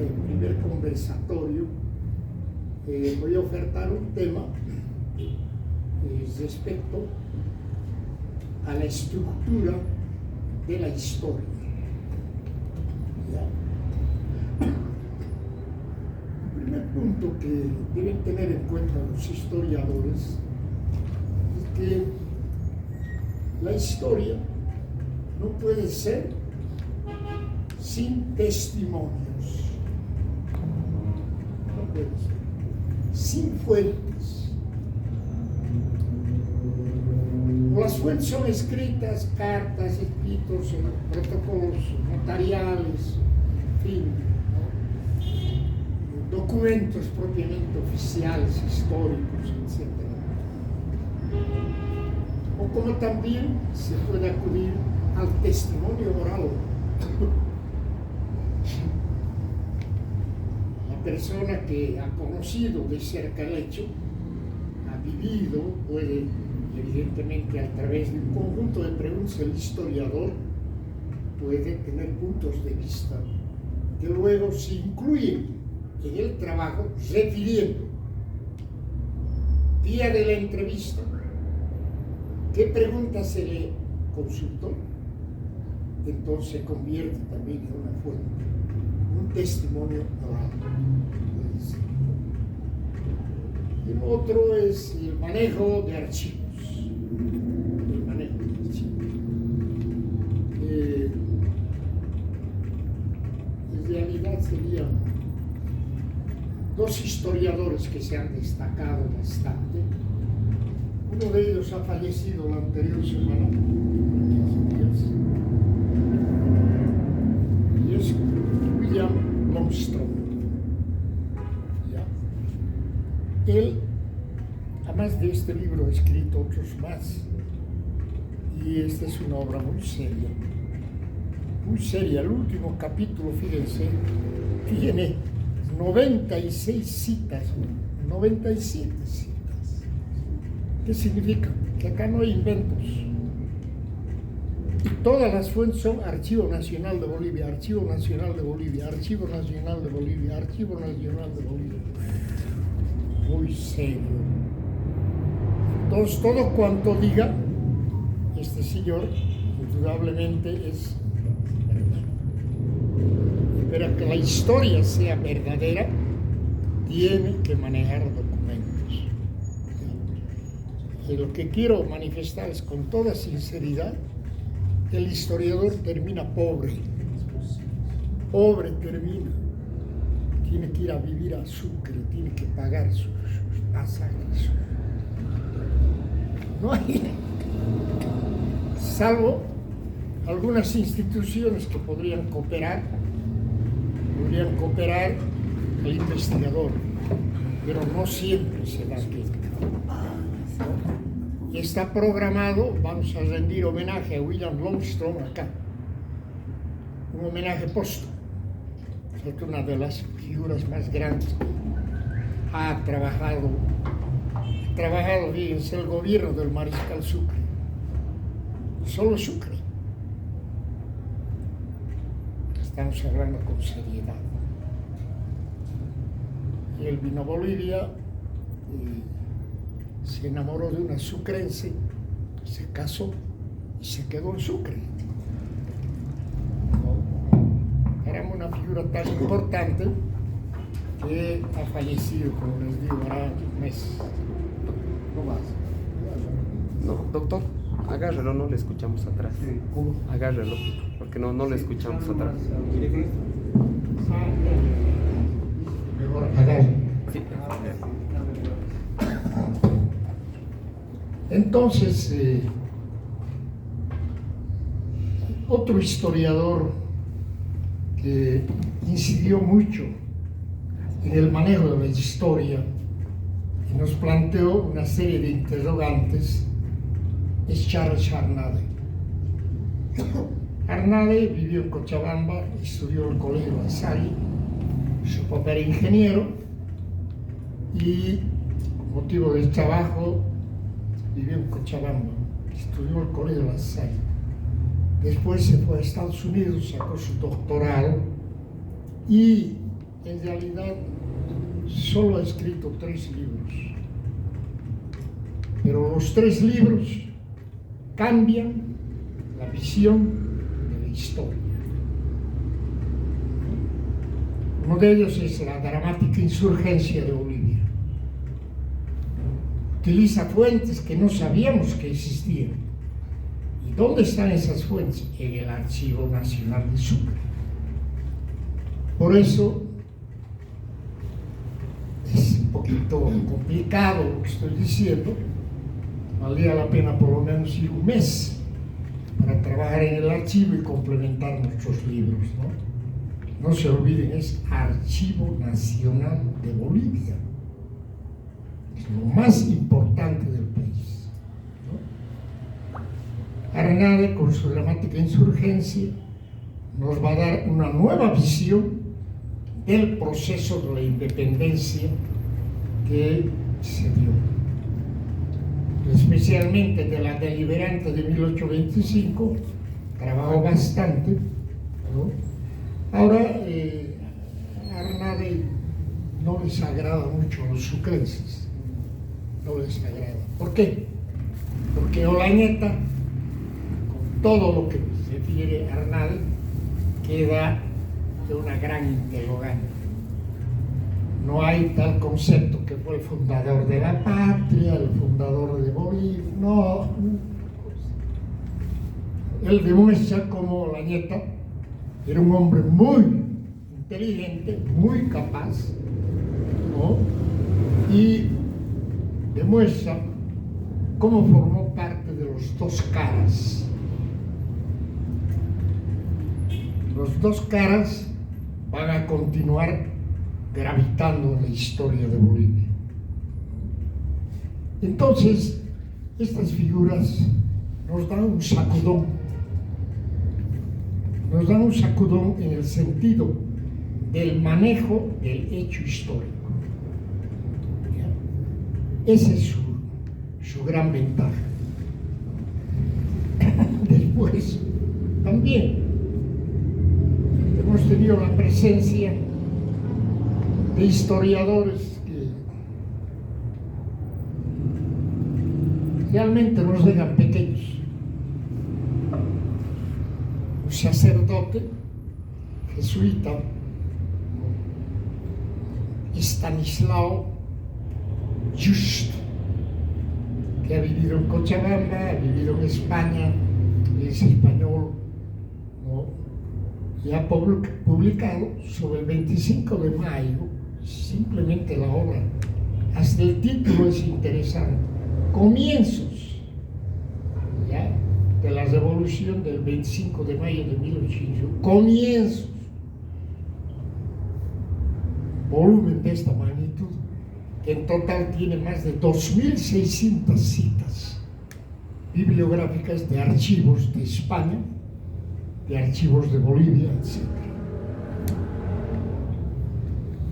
este primer conversatorio, voy a ofertar un tema respecto a la estructura de la historia. ¿Ya? El primer punto que deben tener en cuenta los historiadores es que la historia no puede ser sin testimonios, no puede ser, sin fuentes. Las fuentes son escritas, cartas, escritos, protocolos notariales, en fin, ¿no? Documentos propiamente oficiales, históricos, etc. O como también se puede acudir al testimonio oral. La persona que ha conocido de cerca el hecho, ha vivido, puede, evidentemente, a través de un conjunto de preguntas, el historiador puede tener puntos de vista que luego se incluyen en el trabajo, refiriendo día de la entrevista, qué preguntas se le consultó, entonces se convierte también en una fuente, un testimonio oral. El otro es el manejo de archivos. El manejo de archivos. En realidad serían dos historiadores que se han destacado bastante. Uno de ellos ha fallecido la anterior semana, y es William Longstrom. ¿Ya? Él, además de este libro, ha escrito otros más, y esta es una obra muy seria. Muy seria. El último capítulo, fíjense, tiene 96 citas, 97 citas. ¿Qué significa? Que acá no hay inventos. Y todas las fuentes son Archivo Nacional de Bolivia, Archivo Nacional de Bolivia, Archivo Nacional de Bolivia, Archivo Nacional de Bolivia. Muy serio. Entonces, todo cuanto diga este señor, indudablemente es verdad. Y para que la historia sea verdadera, tiene que manejar documentos. Y lo que quiero manifestar es con toda sinceridad, el historiador termina pobre. Pobre termina. Tiene que ir a vivir a Sucre, tiene que pagar sus pasajes. No hay, salvo algunas instituciones que podrían cooperar al investigador, pero no siempre se da aquí. Y está programado, vamos a rendir homenaje a William Longstrom acá, un homenaje póstumo. Es una de las figuras más grandes. Ha trabajado, fíjense, el gobierno del Mariscal Sucre, solo Sucre. Estamos hablando con seriedad. Y él vino a Bolivia y se enamoró de una sucrense, se casó y se quedó en Sucre. Era una figura tan importante que ha fallecido, como les digo, hará un mes. No más. No, doctor, agárralo, no le escuchamos atrás. ¿Cómo? Agárralo, porque no le escuchamos atrás. Mejor agárralo. Sí. Entonces, otro historiador que incidió mucho en el manejo de la historia y nos planteó una serie de interrogantes es Charles Arnade. Arnade vivió en Cochabamba, estudió en el Colegio La Salle, su papá era ingeniero y, por motivo del trabajo, vivió en Cochabamba, estudió en el Colegio La Salle. Después se fue a Estados Unidos, sacó su doctorado y en realidad solo ha escrito 3 libros, pero los 3 libros cambian la visión de la historia. Uno de ellos es la dramática insurgencia de Bolivia. Utiliza fuentes que no sabíamos que existían. ¿Y dónde están esas fuentes? En el Archivo Nacional de Sucre. Por eso es un poquito complicado lo que estoy diciendo. Valdría la pena por lo menos ir un mes para trabajar en el archivo y complementar nuestros libros, ¿no? No se olviden, es Archivo Nacional de Bolivia. Es lo más importante del país, ¿no? Arnade, con su dramática insurgencia, nos va a dar una nueva visión del proceso de la independencia que se dio, especialmente de la deliberante de 1825. Trabajó bastante, ¿no? Ahora, a Arnade no les agrada mucho a los sucrenses, no les agrada. ¿Por qué? Porque Olañeta, con todo lo que refiere a Arnade, queda de una gran interrogante. No hay tal concepto que fue el fundador de la patria, el fundador de Bolivia, no. Él demuestra cómo Olañeta era un hombre muy inteligente, muy capaz, ¿no? Y demuestra cómo formó parte de los 2 caras. Los 2 caras van a continuar gravitando en la historia de Bolivia. Entonces, estas figuras nos dan un sacudón. Nos dan un sacudón en el sentido del manejo del hecho histórico. Esa es su gran ventaja. Después, también hemos tenido la presencia de historiadores que realmente nos dejan pequeños. Un sacerdote jesuita, Estanislao Just, que ha vivido en Cochabamba, ha vivido en España, es español, ¿no? Y ha publicado sobre el 25 de mayo simplemente la obra. Hasta el título es interesante: Comienzos, ¿ya?, de la revolución del 25 de mayo de 1800. Comienzos. Volumen de esta magnitud, que en total tiene más de 2.600 citas bibliográficas de archivos de España, de archivos de Bolivia, etc.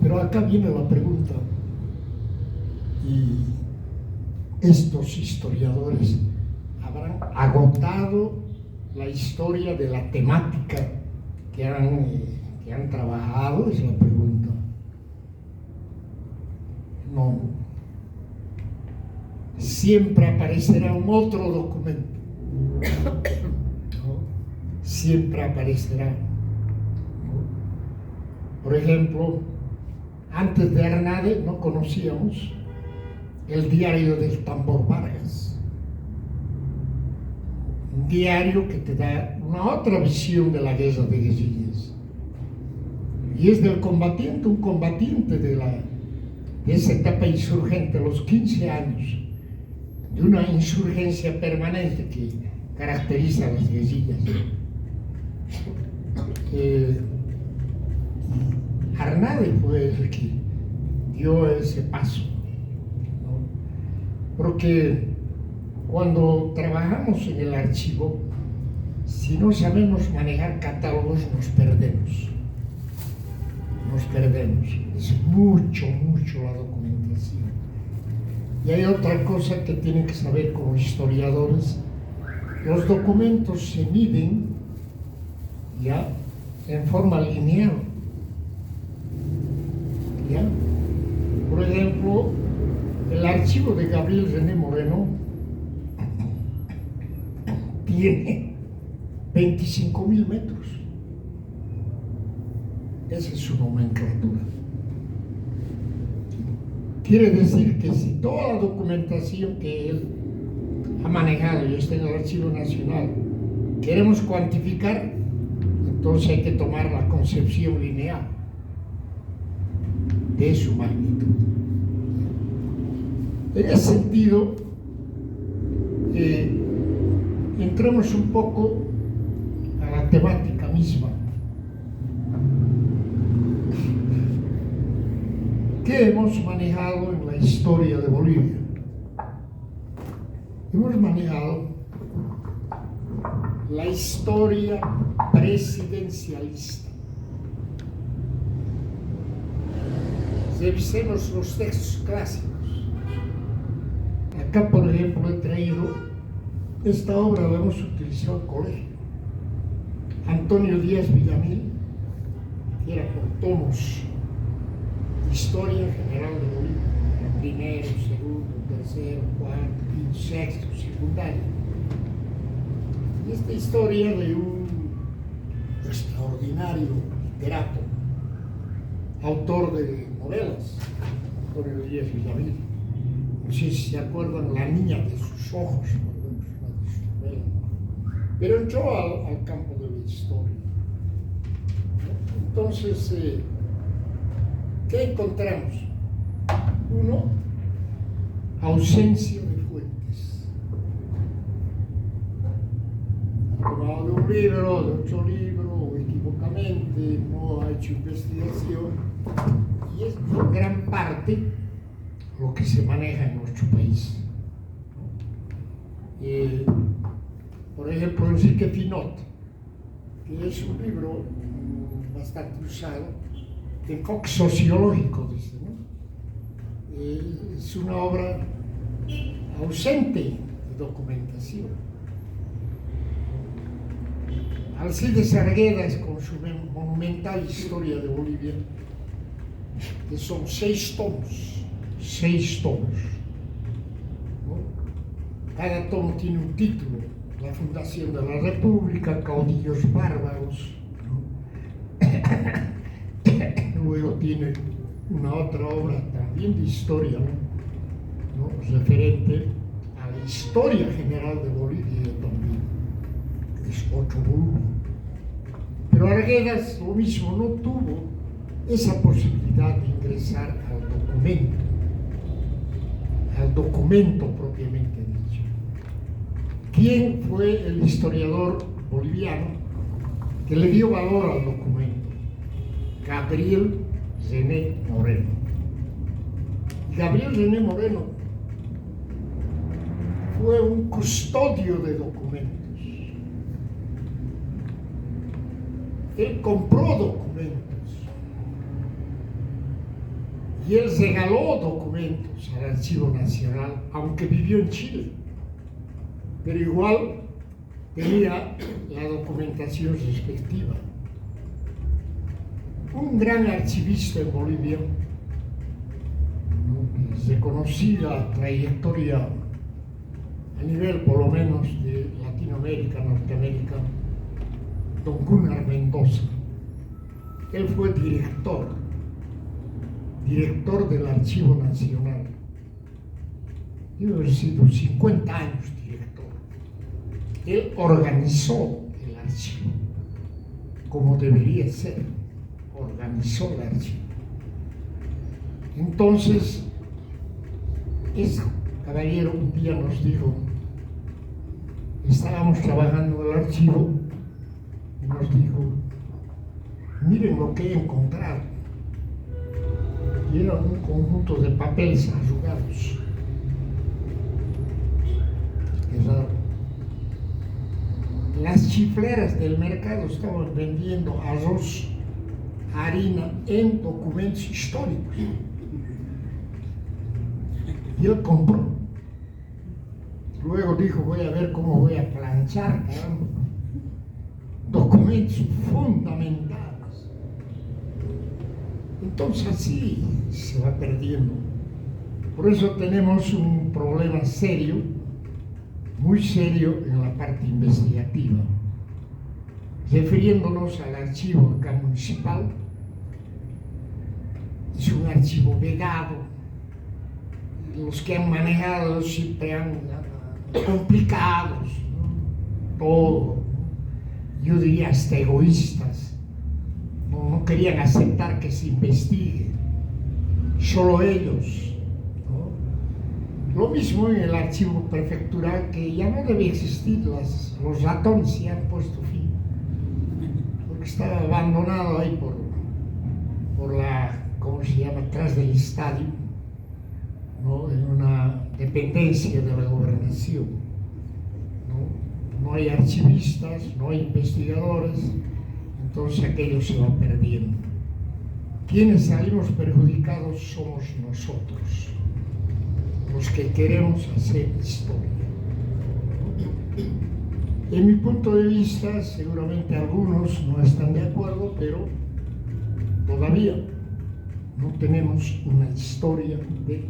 Pero acá viene la pregunta: ¿y estos historiadores habrán agotado la historia de la temática que han trabajado? Es la pregunta. No. Siempre aparecerá un otro documento. ¿No? Siempre aparecerá. ¿No? Por ejemplo, antes de Arnade no conocíamos el diario del Tambor Vargas. Un diario que te da una otra visión de la guerra de guerrillas. Y es del combatiente, un combatiente de esa etapa insurgente, a los 15 años, de una insurgencia permanente que caracteriza a las guerrillas. Arnade fue el que dio ese paso, ¿no? Porque cuando trabajamos en el archivo, si no sabemos manejar catálogos, nos perdemos. Es mucho la documentación. Y hay otra cosa que tienen que saber como historiadores: los documentos se miden ya en forma lineal. ¿Ya? Por ejemplo, el archivo de Gabriel René Moreno tiene 25.000 metros. Esa es su nomenclatura. Quiere decir que si toda la documentación que él ha manejado y está en el Archivo Nacional queremos cuantificar, entonces hay que tomar la concepción lineal de su magnitud. En ese sentido, entremos un poco a la temática misma. ¿Qué hemos manejado en la historia de Bolivia? Hemos manejado la historia presidencialista. Revisemos los textos clásicos. Acá, por ejemplo, he traído esta obra, la hemos utilizado en el colegio. Antonio Díaz Villamil, que era por tomos. Historia general de Bolivia, primero, segundo, tercero, cuarto, quinto, sexto, secundario. Y esta historia de un extraordinario literato, autor de novelas, Antonio Díaz Villamil. No sé si se acuerdan, La niña de sus ojos, por ejemplo, una de sus novelas. Pero entró al campo de la historia. Entonces, ¿qué encontramos? Uno, ausencia de fuentes. Ha tomado de un libro, de otro libro, o equivocamente, no ha hecho investigación, y es en gran parte lo que se maneja en nuestro país. Por ejemplo, Enrique Finot, que es un libro bastante usado, de enfoque sociológico, dice, ¿no? Es una obra ausente de documentación. Alcides Arguedas, con su monumental Historia de Bolivia, que son 6 tomos, ¿no? Cada tomo tiene un título: La fundación de la República, Caudillos bárbaros, ¿no? Luego tiene una otra obra también de historia, ¿no? Referente a la historia general de Bolivia también, que es otro volumen. Pero Arguedas lo mismo, no tuvo esa posibilidad de ingresar al documento propiamente dicho. ¿Quién fue el historiador boliviano que le dio valor al documento? Gabriel René Moreno. Gabriel René Moreno fue un custodio de documentos. Él compró documentos y él regaló documentos al Archivo Nacional, aunque vivió en Chile, pero igual tenía la documentación respectiva. Un gran archivista en Bolivia, reconocida trayectoria a nivel por lo menos de Latinoamérica, Norteamérica, don Gunnar Mendoza. Él fue director del Archivo Nacional. Debe haber sido 50 años director. Él organizó el archivo como debería ser. Organizó el archivo. Entonces, ese caballero un día nos dijo, estábamos trabajando en el archivo, y nos dijo, miren lo que he encontrado. Y era un conjunto de papeles arrugados. Qué raro. Las chifleras del mercado estaban vendiendo arroz, harina en documentos históricos. Y él compró. Luego dijo, voy a ver cómo voy a planchar, caramba. Documentos fundamentales. Entonces así se va perdiendo. Por eso tenemos un problema serio, muy serio en la parte investigativa. Refiriéndonos al archivo acá municipal, es un archivo vedado. Los que han manejado siempre han complicados, ¿no? Todo, yo diría hasta egoístas, no querían aceptar que se investigue, solo ellos, ¿no? Lo mismo en el archivo prefectural, que ya no debe existir, los ratones ya han puesto fin, porque estaba abandonado ahí por la, ¿cómo se llama?, atrás del estadio, ¿no? En una dependencia de la gobernación, ¿no? No hay archivistas, no hay investigadores, entonces aquello se va perdiendo. Quienes salimos perjudicados somos nosotros, los que queremos hacer historia. En mi punto de vista, seguramente algunos no están de acuerdo, pero todavía no tenemos una historia de Bolivia.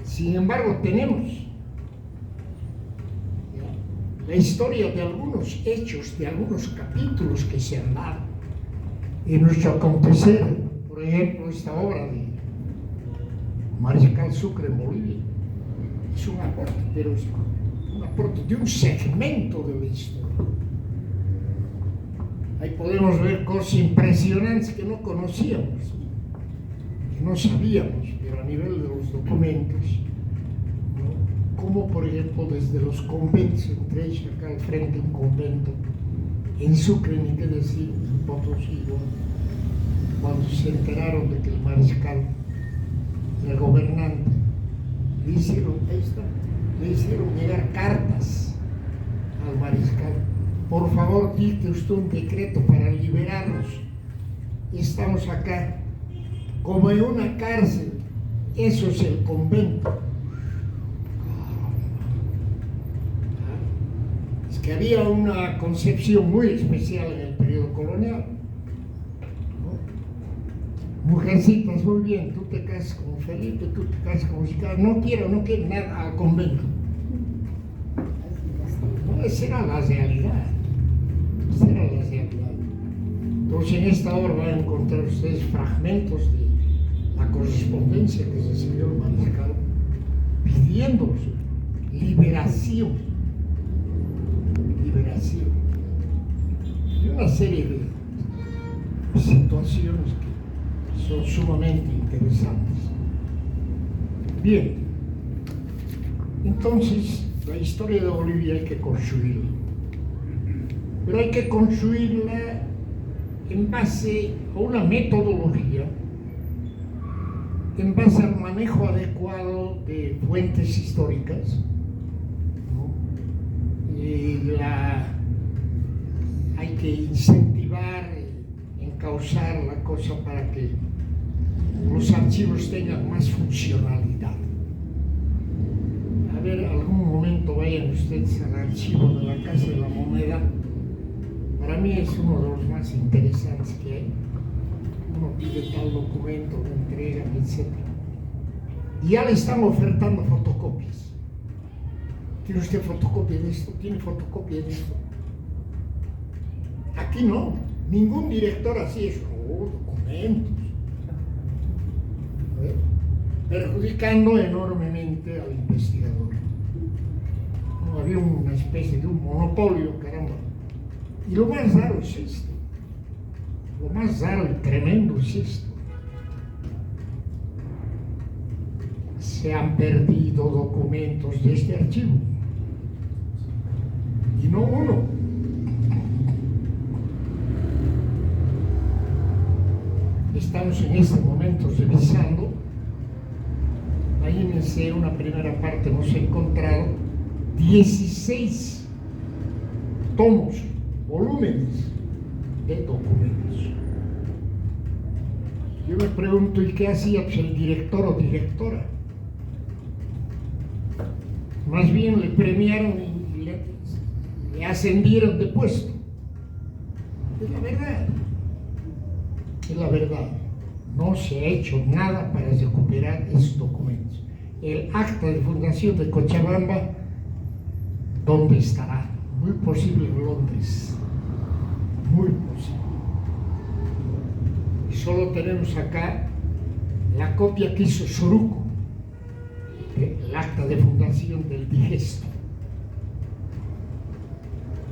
Sin embargo, tenemos la historia de algunos hechos, de algunos capítulos que se han dado en nuestro acontecer. Por ejemplo, esta obra de Mariscal Sucre en Bolivia es un aporte, pero es un aporte de un segmento de la historia. Ahí podemos ver cosas impresionantes que no conocíamos, que no sabíamos, pero a nivel de los documentos, ¿no? Como por ejemplo desde los conventos, entre ellos acá al frente un convento, en Sucre ni qué decir, en Potosí, cuando se enteraron de que el mariscal era gobernante, le hicieron llegar cartas al mariscal: por favor, dicte usted un decreto para liberarnos. Estamos acá como en una cárcel. Eso es el convento. Es que había una concepción muy especial en el periodo colonial, ¿no? Mujercitas, muy bien, tú te casas con Felipe, tú te casas con Oscar, no quiero nada al convento. No, esa era la realidad. Esa era la realidad. Entonces, en esta obra van a encontrar ustedes fragmentos de la correspondencia que recibió el mariscal pidiendo liberación y una serie de situaciones que son sumamente interesantes. Bien, entonces la historia de Bolivia hay que construirla, pero hay que construirla en base a una metodología, en base al manejo adecuado de fuentes históricas, ¿no? Hay que incentivar, encauzar la cosa para que los archivos tengan más funcionalidad. A ver, algún momento vayan ustedes al archivo de la Casa de la Moneda. Para mí es uno de los más interesantes que hay. Uno pide tal documento, lo entregan, etc. Y ya le están ofertando fotocopias. ¿Tiene usted fotocopia de esto? ¿Tiene fotocopia de esto? Aquí no, ningún director así es, documentos. Perjudicando enormemente al investigador. No, había una especie de un monopolio, caramba. Y lo más raro es esto. Lo más raro y tremendo es esto. Se han perdido documentos de este archivo. Y no uno. Estamos en este momento revisando. Imagínense, una primera parte hemos encontrado 16 tomos, volúmenes de documentos. Yo me pregunto, ¿y qué hacía el director o directora? Más bien le premiaron y le ascendieron de puesto. Es la verdad. es la verdad. No se ha hecho nada para recuperar esos documentos. El acta de fundación de Cochabamba, ¿dónde estará? Muy posible en Londres. Muy posible. Y solo tenemos acá la copia que hizo Soruco, el acta de fundación del Digesto.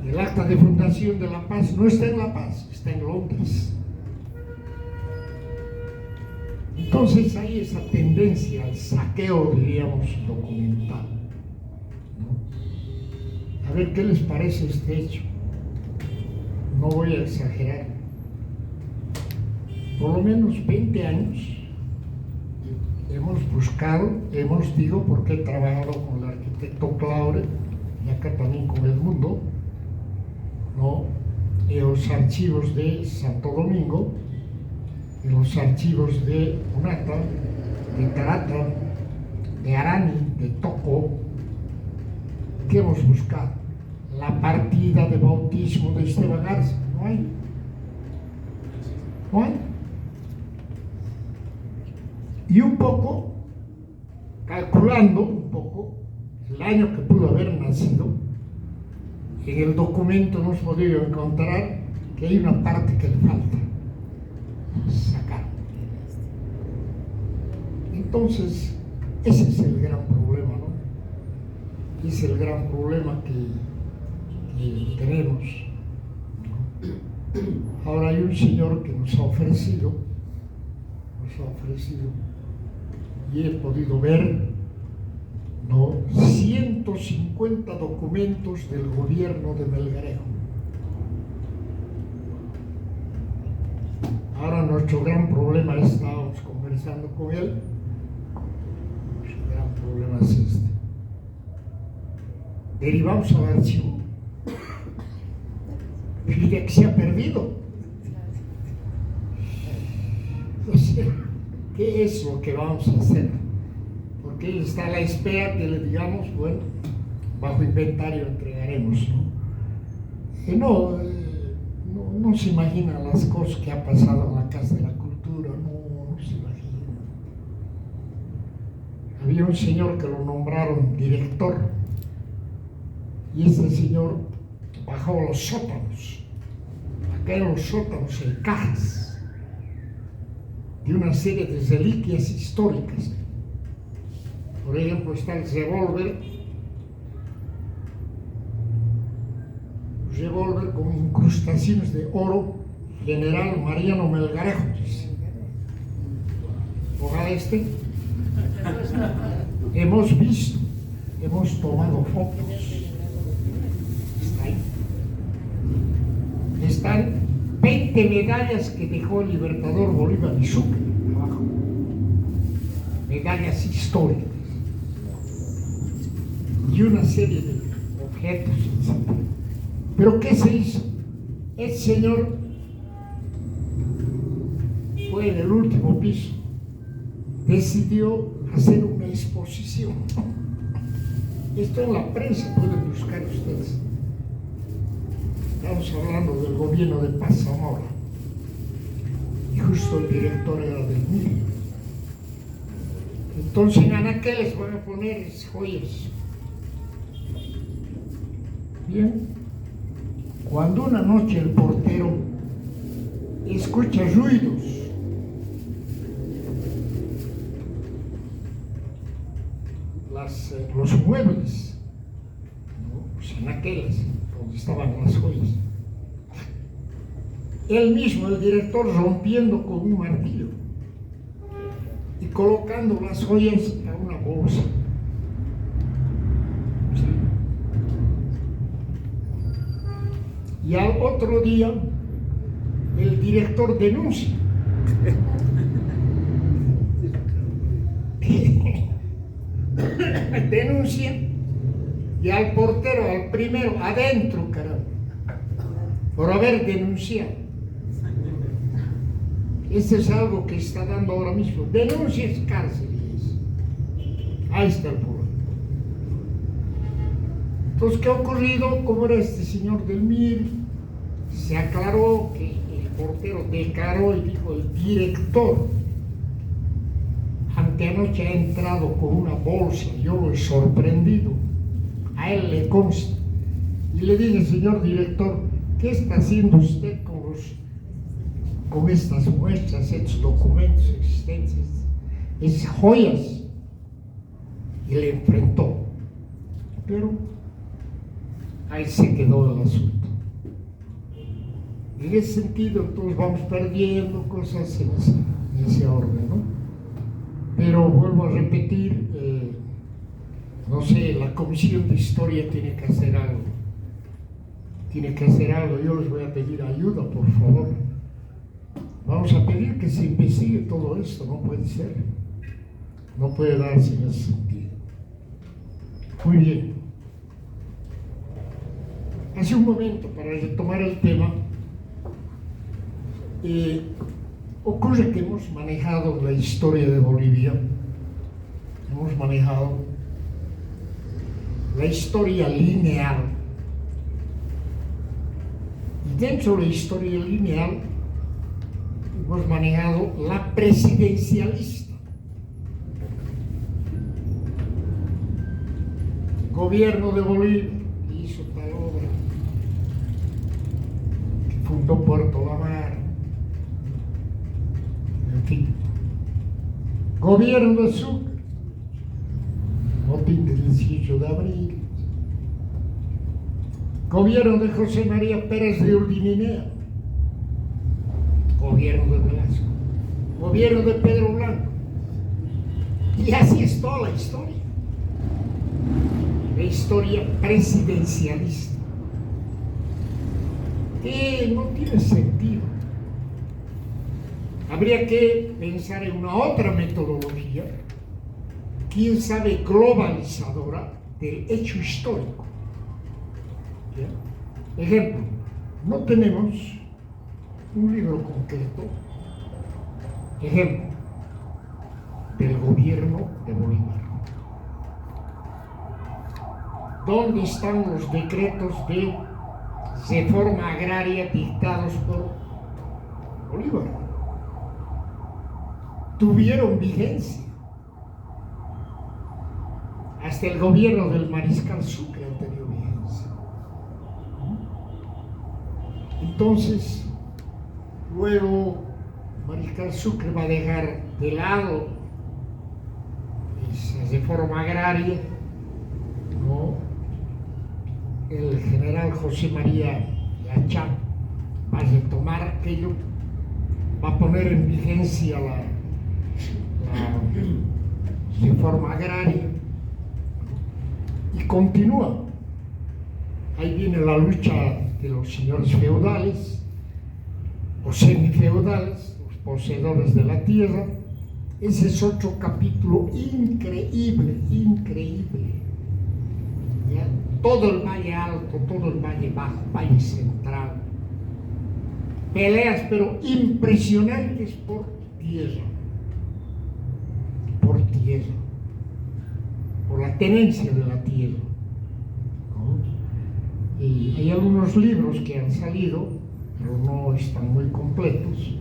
El acta de fundación de La Paz no está en La Paz, está en Londres. Entonces hay esa tendencia al saqueo, diríamos, documental, ¿no? A ver qué les parece este hecho. No voy a exagerar. Por lo menos 20 años hemos buscado, digo, porque he trabajado con el arquitecto Claure y acá también con Edmundo, ¿no? En los archivos de Santo Domingo, en los archivos de Unata, de Tarata, de Arani, de Toco, ¿qué hemos buscado? La partida de bautismo de Esteban Garza. No hay. No hay. Y un poco, calculando un poco el año que pudo haber nacido, en el documento hemos podido encontrar que hay una parte que le falta sacar. Entonces, ese es el gran problema, ¿no? Es el gran problema que tenemos, ¿no? Ahora hay un señor que nos ha ofrecido, y he podido ver, ¿no?, 150 documentos del gobierno de Melgarejo. Ahora nuestro gran problema, estábamos conversando con él, nuestro gran problema es este. Derivamos al archivo y de que se ha perdido. O sea, ¿qué es lo que vamos a hacer? Porque él está a la espera que le digamos, bueno, bajo inventario entregaremos, ¿no? No se imagina las cosas que ha pasado en la Casa de la Cultura, no se imagina. Había un señor que lo nombraron director y ese señor bajó a los sótanos. Acá en los sótanos hay cajas de una serie de reliquias históricas. Por ejemplo, está el revólver con incrustaciones de oro, General Mariano Melgarejo. Ojalá este. Hemos visto, hemos tomado fotos. Está ahí. Están 20 medallas que dejó el libertador Bolívar y Sucre abajo. Medallas históricas. Y una serie de objetos, etc. ¿Pero qué se hizo? El señor fue en el último piso, decidió hacer una exposición. Esto en la prensa pueden buscar ustedes. Estamos hablando del gobierno de Paz Zamora y justo el director era del MIR. Entonces en anaqueles van a poner joyas. Bien, cuando una noche el portero escucha ruidos, los muebles, ¿no?, pues en aquellas donde estaban las joyas, él mismo, el director, rompiendo con un martillo y colocando las joyas a una bolsa. Y al otro día, el director denuncia. Denuncia y al portero, al primero, adentro, caramba, por haber denunciado. Esto es algo que está dando ahora mismo. Denuncias, cárceles. Ahí está el problema. Entonces, ¿qué ha ocurrido? ¿Cómo era este señor del MIR? Se aclaró que el reportero declaró y dijo: el director anteanoche ha entrado con una bolsa, yo lo he sorprendido, a él le consta. Y le dije: señor director, ¿qué está haciendo usted con estas muestras, estos documentos existentes, esas joyas? Y le enfrentó. Pero ahí se quedó el asunto. En ese sentido, entonces vamos perdiendo cosas en ese orden, ¿no? Pero vuelvo a repetir, no sé, la Comisión de Historia tiene que hacer algo. Yo les voy a pedir ayuda, por favor. Vamos a pedir que se investigue todo esto, no puede ser. No puede darse en ese sentido. Muy bien. Hace un momento, para retomar el tema, ocurre que hemos manejado la historia de Bolivia, hemos manejado la historia lineal, y dentro de la historia lineal hemos manejado la presidencialista. Gobierno de Bolivia, que hizo tal obra, que fundó Puerto La Mar, en fin. Gobierno de Sucre, motín del 18 de abril. Gobierno de José María Pérez de Urdininea, gobierno de Velasco, gobierno de Pedro Blanco, y así es toda la historia presidencialista, que no tiene sentido. Habría que pensar en una otra metodología, quién sabe, globalizadora del hecho histórico. ¿Ya? Ejemplo, no tenemos un libro concreto, ejemplo, del gobierno de Bolívar. ¿Dónde están los decretos de reforma agraria dictados por Bolívar? Tuvieron vigencia. Hasta el gobierno del mariscal Sucre ha tenido vigencia. Entonces, luego mariscal Sucre va a dejar de lado esa reforma agraria, ¿no? El general José María Yachán va a retomar aquello, va a poner en vigencia la reforma agraria y continúa. Ahí viene la lucha de los señores feudales o semifeudales, los poseedores de la tierra. Ese es otro capítulo increíble. ¿Ya? Todo el Valle Alto, todo el Valle Bajo, Valle Central. Peleas, pero impresionantes por tierra. Por la tenencia de la tierra. ¿No? Y hay algunos libros que han salido, pero no están muy completos.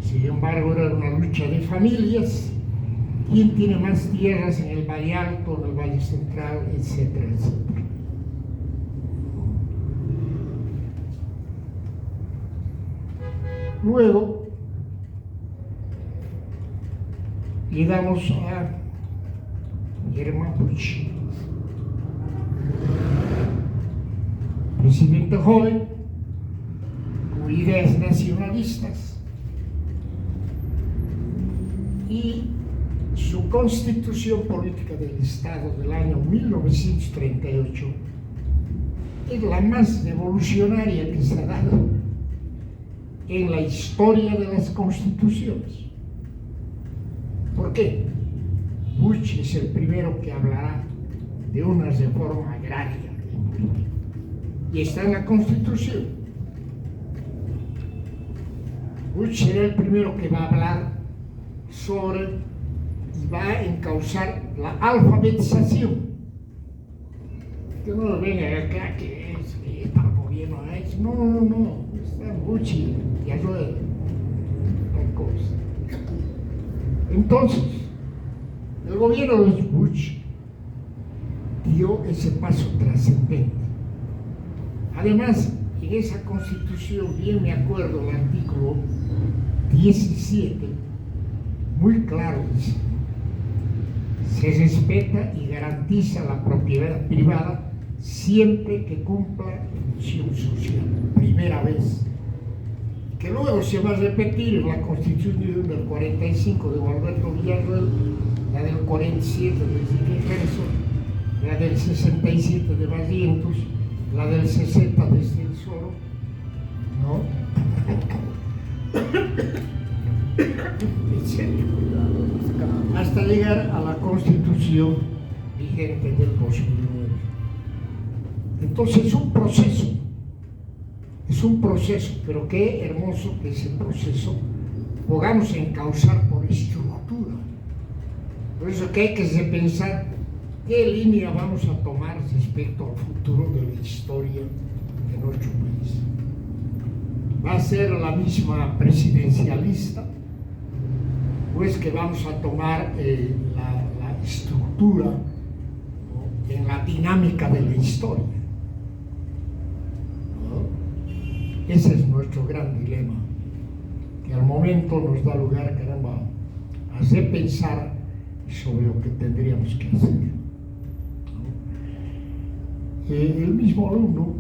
Sin embargo, era una lucha de familias. ¿Quién tiene más tierras en el Valle Alto, en el Valle Central, etcétera, etcétera? Luego, llegamos a Germán Puch, presidente joven, con ideas nacionalistas, y su constitución política del Estado del año 1938 es la más revolucionaria que se ha dado en la historia de las constituciones. ¿Por qué? Puch es el primero que hablará de una reforma agraria en Bolivia. Y está en la Constitución. Puch será el primero que va a hablar sobre y va a encauzar la alfabetización. Que no venga acá que es que tal gobierno ha hecho. No. Está Puch y Villarroel, tal cosa. Entonces, el gobierno de Bush dio ese paso trascendente. Además, en esa constitución, bien me acuerdo, el artículo 17, muy claro dice: se respeta y garantiza la propiedad privada siempre que cumpla función social. Primera vez. Que luego se va a repetir en la Constitución del 45 de Gualberto Villarroel, la del 47 de Enrique Gerson, la del 67 de Barrientos, la del 60 de Censoro, ¿no? Hasta llegar a la Constitución vigente del 2009. Entonces es un proceso, pero qué hermoso que ese proceso podamos encauzar por estructura. Por eso que hay que repensar qué línea vamos a tomar respecto al futuro de la historia de nuestro país. ¿Va a ser la misma presidencialista? Pues que vamos a tomar la estructura, ¿no?, en la dinámica de la historia, ¿no? Ese es nuestro gran dilema, que al momento nos da lugar, caramba, a repensar sobre lo que tendríamos que hacer, ¿no? El mismo alumno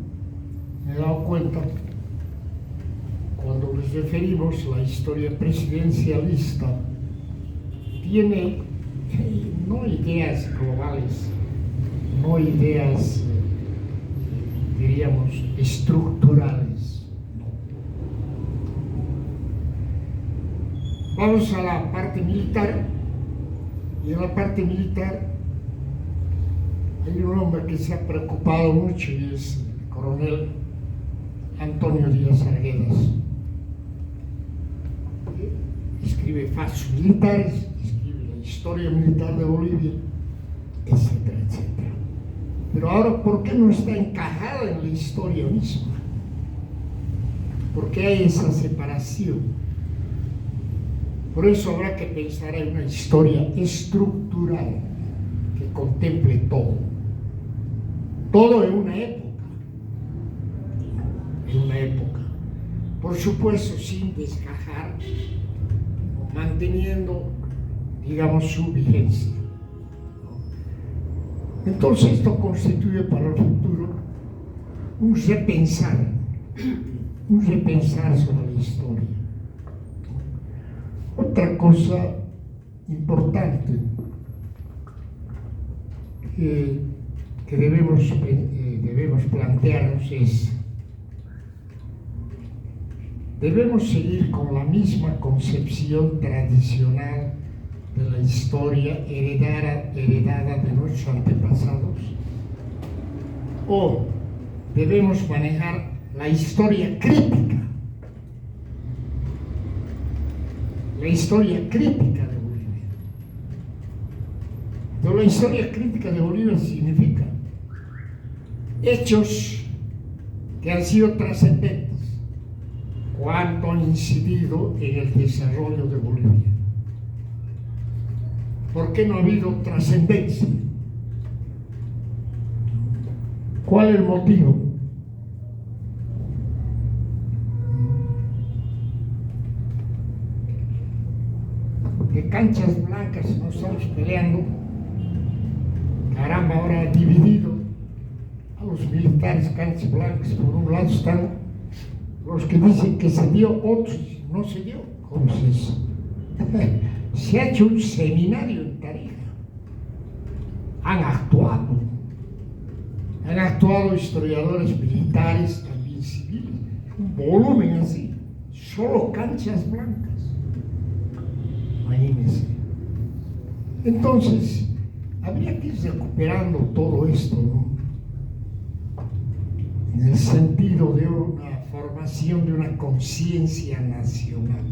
me he dado cuenta, cuando les referimos a la historia presidencialista, tiene no ideas globales, no ideas, diríamos, estructurales. No. Vamos a la parte militar, y en la parte militar hay un hombre que se ha preocupado mucho y es el coronel Antonio Díaz Arguedas. Escribe Fatos Militares, escribe la historia militar de Bolivia, etcétera, etcétera. Pero ahora, ¿por qué no está encajada en la historia misma? ¿Por qué hay esa separación? Por eso habrá que pensar en una historia estructural que contemple todo en una época, por supuesto sin desgajar, manteniendo, digamos, su vigencia. Entonces esto constituye para el futuro un repensar sobre la historia. Otra cosa importante que debemos plantearnos es: ¿debemos seguir con la misma concepción tradicional de la historia heredada de nuestros antepasados? ¿O debemos manejar la historia crítica? La historia crítica de Bolivia. Pero la historia crítica de Bolivia significa hechos que han sido trascendentes, cuánto han incidido en el desarrollo de Bolivia. ¿Por qué no ha habido trascendencia? ¿Cuál es el motivo? De canchas blancas nos estamos peleando. Caramba, ahora ha dividido a los militares canchas blancas. Por un lado están los que dicen que se dio, otros no se dio. ¿Cómo es eso? Se ha hecho un seminario en Tarija. Han actuado historiadores militares, también civiles, un volumen así, solo canchas blancas. Imagínense. Entonces, habría que ir recuperando todo esto, ¿no?, en el sentido de una formación de una conciencia nacional.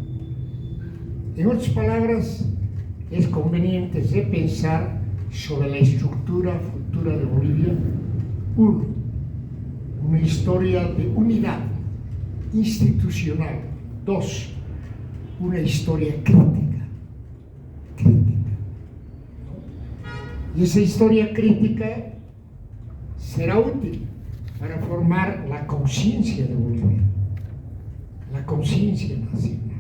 En otras palabras, es conveniente repensar sobre la estructura futura de Bolivia. Una historia de unidad institucional, Dos, una historia crítica. Y esa historia crítica será útil para formar la conciencia de Bolivia, la conciencia nacional.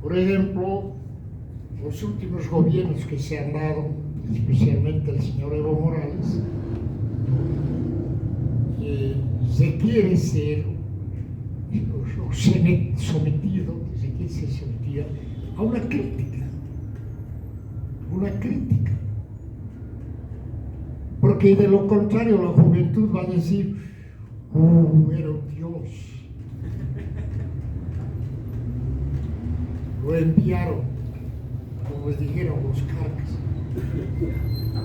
Por ejemplo, los últimos gobiernos que se han dado, especialmente el señor Evo Morales, se quiere ser sometido a una crítica. Porque de lo contrario la juventud va a decir, era un Dios. Lo enviaron, como les dijeron los carcas.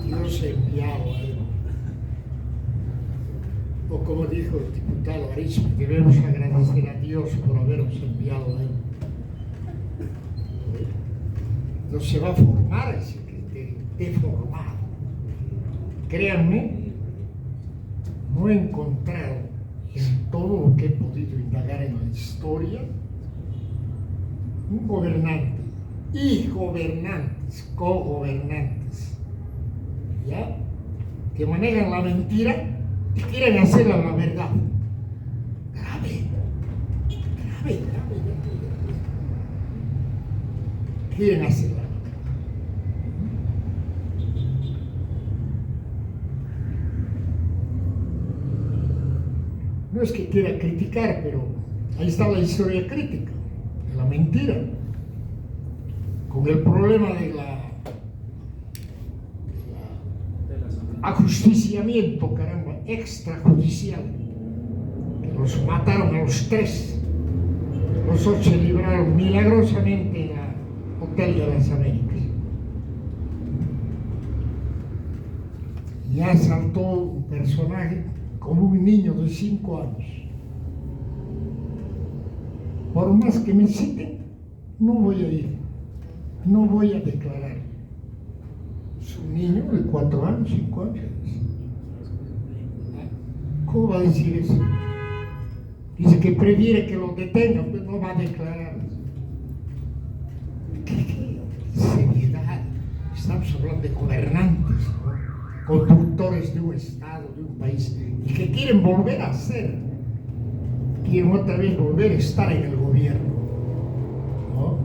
Dios enviado a él. O como dijo el diputado Arispe, debemos agradecer a Dios por habernos enviado a él. No se va a formar ese criterio, deformado. Créanme, no he encontrado en todo lo que he podido indagar en la historia un gobernante y gobernantes, cogobernantes, ¿ya? Que manejan la mentira y quieren hacerla la verdad. Grave. Quieren hacerla. No es que quiera criticar, pero ahí está la historia crítica, de la mentira, con el problema de la ajusticiamiento, caramba, extrajudicial, que los mataron a los tres. Los otros se libraron milagrosamente en el Hotel de las Américas. Y asaltó un personaje como un niño de 5 años. Por más que me citen, no voy a ir, no voy a declarar. Es un niño de 4 años, 5 años. ¿Cómo va a decir eso? Dice que prefiere que lo detengan, pero no va a declarar. ¿Qué seriedad? Estamos hablando de gobernantes, ¿no? Conductores de un estado, de un país, y que quieren volver a ser, quieren otra vez volver a estar en el gobierno, ¿no?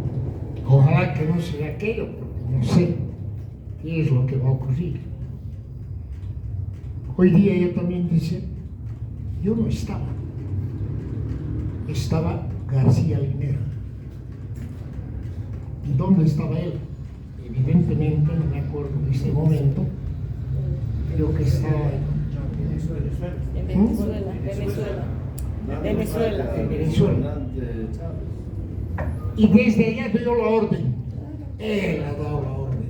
Ojalá que no sea aquello, porque no sé qué es lo que va a ocurrir. Hoy día yo también dice, yo no estaba García Linera. ¿Y dónde estaba él? Evidentemente, no me acuerdo de este momento, creo que estaba en Venezuela. Y desde allá dio la orden. Él ha dado la orden.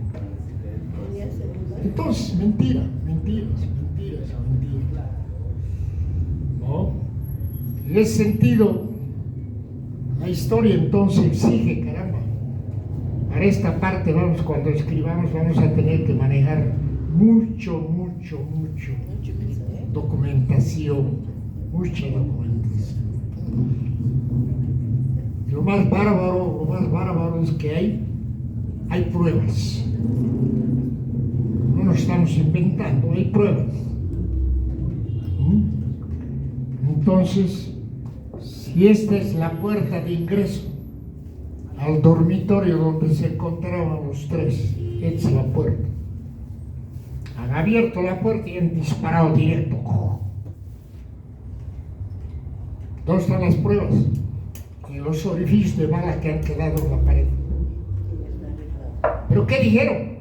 Entonces, mentiras. ¿No? En ese sentido, la historia entonces exige, caramba, para esta parte cuando escribamos vamos a tener que manejar mucho documentación, mucha documentación. Y lo más bárbaro es que hay pruebas. No nos estamos inventando, hay pruebas. Entonces, si esta es la puerta de ingreso al dormitorio donde se encontraban los tres, esta es la puerta. Han abierto la puerta y han disparado directo. ¿Dónde están las pruebas? En los orificios de bala que han quedado en la pared. ¿Pero qué dijeron?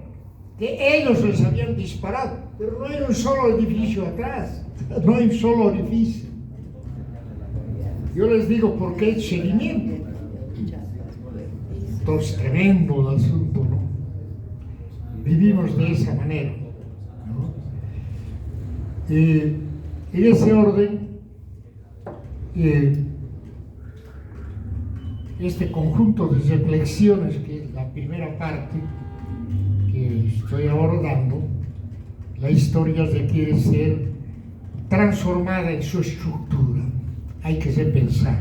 Que ellos les habían disparado. Pero no hay un solo edificio atrás. No hay un solo orificio. Yo les digo por qué seguimiento. Entonces, tremendo el asunto, ¿no? Vivimos de esa manera, ¿no? En ese orden, este conjunto de reflexiones, que es la primera parte que estoy abordando, la historia requiere ser transformada en su estructura. hay que repensar.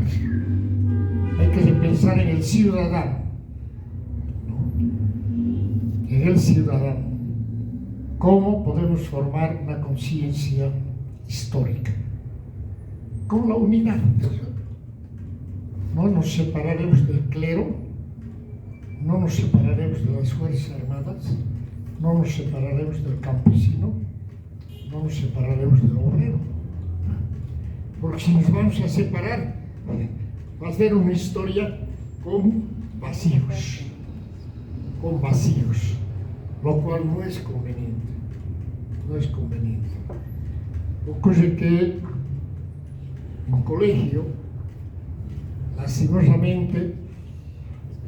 Hay que repensar en el ciudadano, ¿no? En el ciudadano. ¿Cómo podemos formar una conciencia histórica? Con la unidad. No nos separaremos del clero, no nos separaremos de las Fuerzas Armadas, no nos separaremos del campesino, no nos separaremos del obrero. Porque si nos vamos a separar, va a ser una historia con vacíos, lo cual no es conveniente. Ocurre que en un colegio, lastimosamente,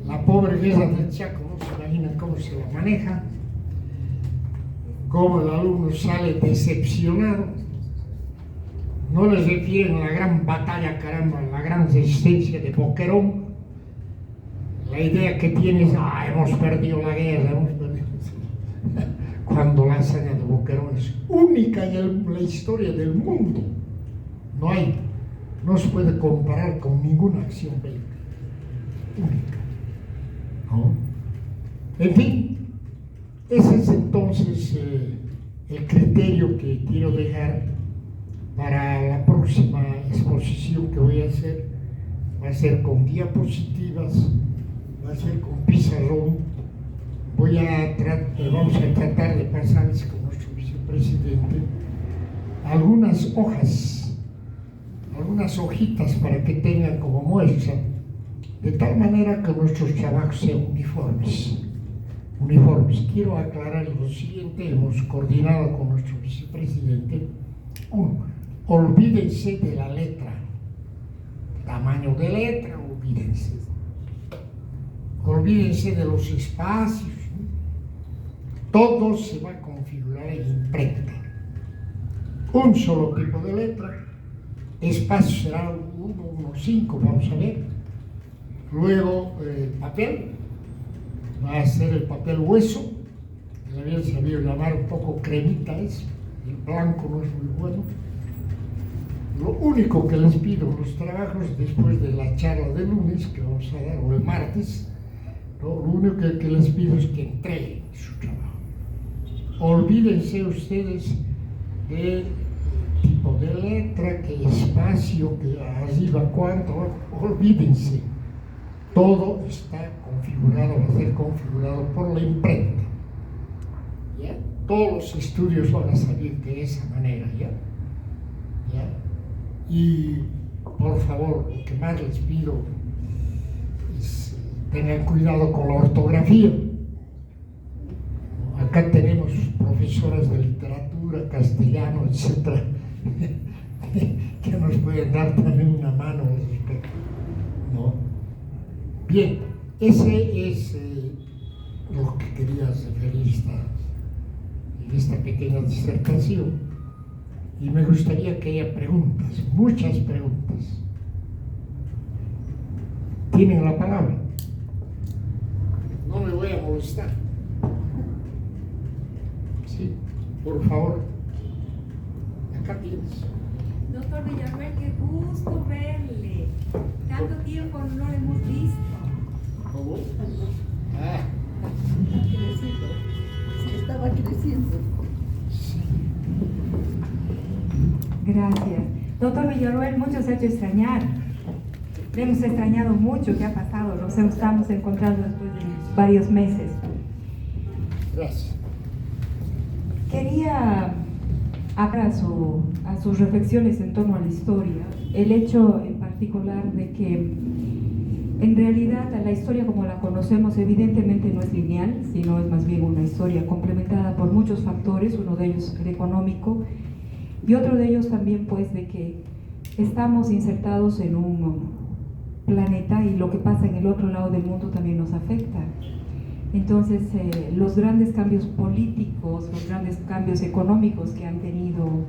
la pobre guerra del Chaco, no se imaginan cómo se la maneja, cómo el alumno sale decepcionado, no les refieren a la gran batalla, caramba, la gran resistencia de Boquerón. La idea que tienes, hemos perdido la guerra, cuando la hazaña de Boquerón es única en la historia del mundo. No se puede comparar con ninguna acción bélica. Única. ¿No? En fin, ese es entonces el criterio que quiero dejar para la próxima exposición que voy a hacer. Va a ser con diapositivas, va a ser con pizarrón. Vamos a tratar de pasarles con nuestro vicepresidente algunas hojas, algunas hojitas para que tengan como muestra, de tal manera que nuestros trabajos sean uniformes. Quiero aclarar lo siguiente: hemos coordinado con nuestro vicepresidente. Olvídense de la letra, tamaño de letra, olvídense de los espacios, ¿no? Todo se va a configurar en imprenta. Un solo tipo de letra, espacio será 1,5, vamos a ver. Luego el papel, va a ser el papel hueso, que habían sabido llamar un poco cremita, el blanco no es muy bueno. Lo único que les pido en los trabajos, después de la charla de lunes que vamos a dar, o el martes, ¿no? Lo único que les pido es que entreguen su trabajo. Olvídense ustedes de tipo de letra, que espacio, que arriba cuánto, olvídense. Todo está configurado, va a ser configurado por la imprenta. ¿Ya? Todos los estudios van a salir de esa manera, ¿ya? Y por favor, lo que más les pido es tengan cuidado con la ortografía. Acá tenemos profesoras de literatura, castellano, etc., que nos pueden dar también una mano al respecto, ¿no? Bien, ese es lo que quería referir en esta pequeña disertación. Y me gustaría que haya preguntas, muchas preguntas. Tienen la palabra. No me voy a molestar. Sí, por favor. Acá tienes. Doctor Villarruel, qué gusto verle. Tanto tiempo no lo hemos visto. ¿Cómo? Creciendo. Sí, estaba creciendo. Gracias. Doctor Villarruel, mucho se ha hecho extrañar. Le hemos extrañado mucho. ¿Qué ha pasado? Nos estamos encontrando después de varios meses. Gracias. Quería hablar a sus reflexiones en torno a la historia. El hecho en particular de que en realidad la historia como la conocemos evidentemente no es lineal, sino es más bien una historia complementada por muchos factores, uno de ellos el económico, y otro de ellos también pues de que estamos insertados en un planeta y lo que pasa en el otro lado del mundo también nos afecta. Entonces los grandes cambios políticos, los grandes cambios económicos que han tenido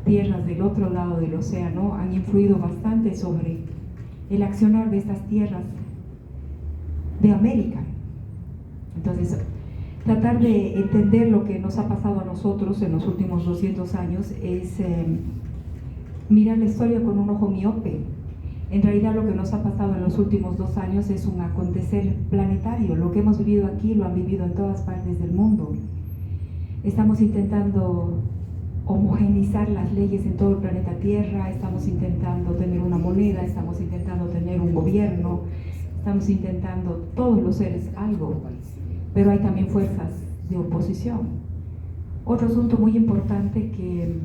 tierras del otro lado del océano han influido bastante sobre el accionar de estas tierras de América. Entonces tratar de entender lo que nos ha pasado a nosotros en los últimos 200 años es mirar la historia con un ojo miope. En realidad lo que nos ha pasado en los últimos 2 años es un acontecer planetario. Lo que hemos vivido aquí lo han vivido en todas partes del mundo. Estamos intentando homogeneizar las leyes en todo el planeta Tierra, estamos intentando tener una moneda, estamos intentando tener un gobierno, estamos intentando todos los seres algo, pero hay también fuerzas de oposición. Otro asunto muy importante que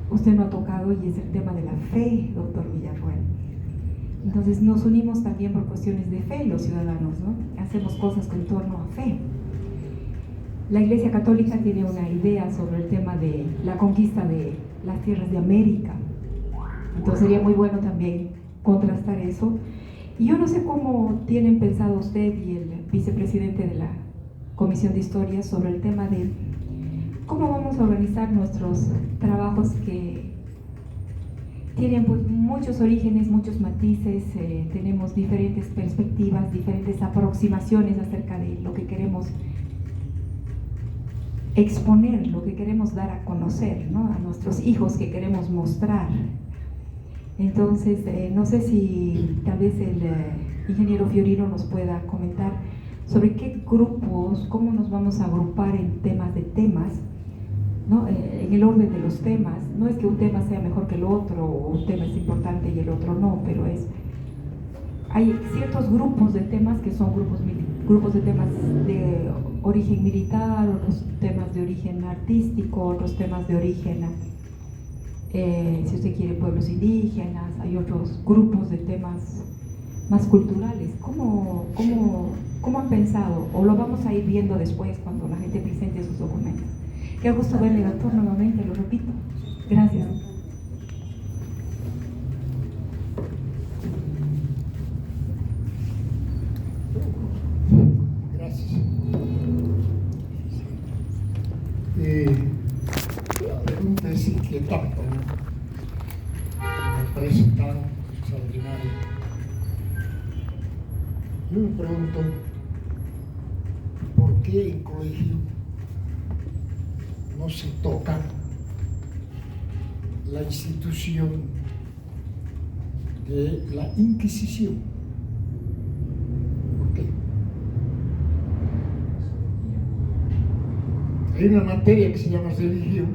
usted no ha tocado y es el tema de la fe, doctor Villarroel. Entonces nos unimos también por cuestiones de fe los ciudadanos, ¿no? Hacemos cosas con torno a fe. La Iglesia Católica tiene una idea sobre el tema de la conquista de las tierras de América. Entonces sería muy bueno también contrastar eso. Y yo no sé cómo tienen pensado usted y el vicepresidente de la Comisión de Historia sobre el tema de cómo vamos a organizar nuestros trabajos que tienen pues muchos orígenes, muchos matices, tenemos diferentes perspectivas, diferentes aproximaciones acerca de lo que queremos exponer, lo que queremos dar a conocer, ¿no? A nuestros hijos que queremos mostrar. Entonces, no sé si tal vez el ingeniero Fiorino nos pueda comentar sobre qué grupos, cómo nos vamos a agrupar en temas, ¿no? En el orden de los temas. No es que un tema sea mejor que el otro, o un tema es importante y el otro no, pero hay ciertos grupos de temas que son grupos de temas de origen militar, otros temas de origen artístico, otros temas de origen, si usted quiere, pueblos indígenas, hay otros grupos de temas más culturales. ¿Cómo han pensado? ¿O lo vamos a ir viendo después cuando la gente presente sus documentos? Qué gusto verle, doctor, nuevamente, lo repito. Gracias. Gracias. La pregunta es inquietante, ¿no? Me parece tan extraordinario. Yo me pregunto, ¿por qué en colegio no se toca la institución de la Inquisición? ¿Por qué? Hay una materia que se llama religión,